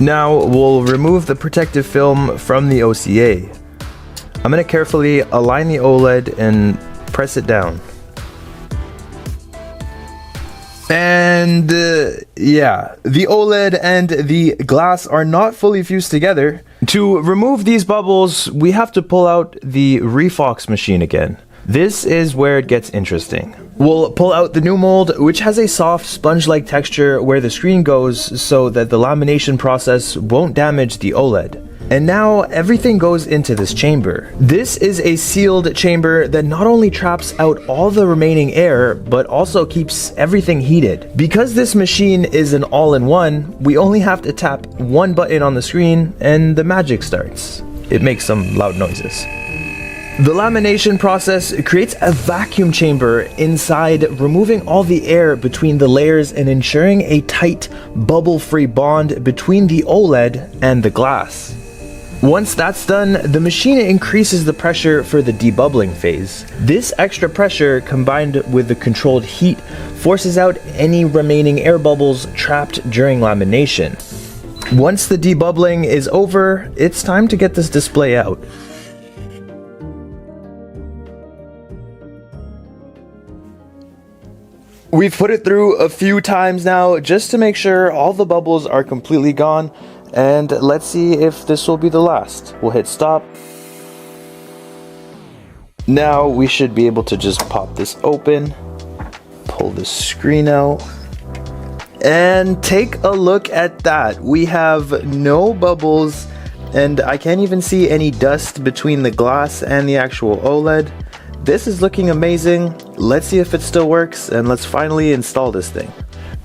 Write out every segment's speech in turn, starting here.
Now we'll remove the protective film from the OCA. I'm going to carefully align the OLED and press it down. And yeah, the OLED and the glass are not fully fused together. To remove these bubbles, we have to pull out the refox machine again. This is where it gets interesting. We'll pull out the new mold, which has a soft sponge-like texture where the screen goes so that the lamination process won't damage the OLED. And now everything goes into this chamber. This is a sealed chamber that not only traps out all the remaining air, but also keeps everything heated. Because this machine is an all-in-one, we only have to tap one button on the screen and the magic starts. It makes some loud noises. The lamination process creates a vacuum chamber inside, removing all the air between the layers and ensuring a tight, bubble-free bond between the OLED and the glass. Once that's done, the machine increases the pressure for the debubbling phase. This extra pressure, combined with the controlled heat, forces out any remaining air bubbles trapped during lamination. Once the debubbling is over, it's time to get this display out. We've put it through a few times now just to make sure all the bubbles are completely gone. And let's see if this will be the last. We'll hit stop. Now we should be able to just pop this open, pull the screen out, and take a look at that. We have no bubbles, and I can't even see any dust between the glass and the actual OLED. This is looking amazing. Let's see if it still works, and let's finally install this thing.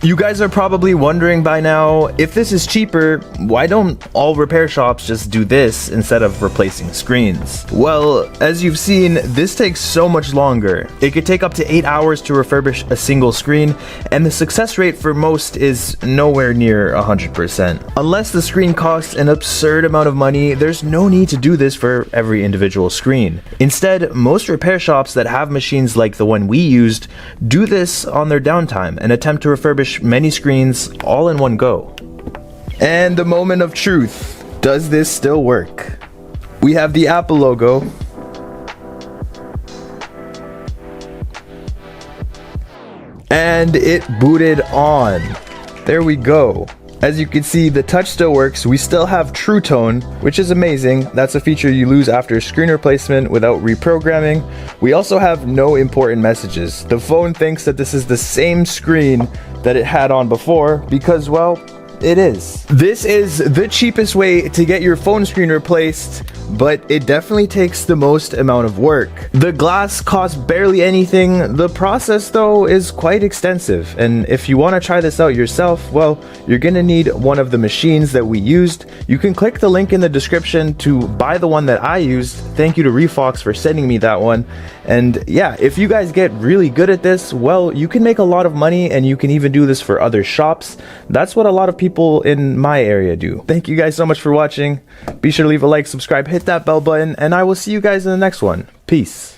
You guys are probably wondering by now, if this is cheaper, why don't all repair shops just do this instead of replacing screens? Well, as you've seen, this takes so much longer. It could take up to 8 hours to refurbish a single screen, and the success rate for most is nowhere near 100%. Unless the screen costs an absurd amount of money, there's no need to do this for every individual screen. Instead, most repair shops that have machines like the one we used do this on their downtime and attempt to refurbish many screens all in one go. And the moment of truth. Does this still work? We have the Apple logo. And it booted on. There we go. As you can see, the touch still works. We still have True Tone, which is amazing. That's a feature you lose after screen replacement without reprogramming. We also have no important messages. The phone thinks that this is the same screen that it had on before because, well, it is. This is the cheapest way to get your phone screen replaced, but it definitely takes the most amount of work. The glass costs barely anything. The process, though, is quite extensive, and if you want to try this out yourself, well, you're gonna need one of the machines that we used. You can click the link in the description to buy the one that I used. Thank you to Refox for sending me that one. And yeah, if you guys get really good at this, well, you can make a lot of money, and you can even do this for other shops. That's what a lot of people in my area do. Thank you guys so much for watching. Be sure to leave a like, subscribe, hit that bell button, and I will see you guys in the next one. Peace.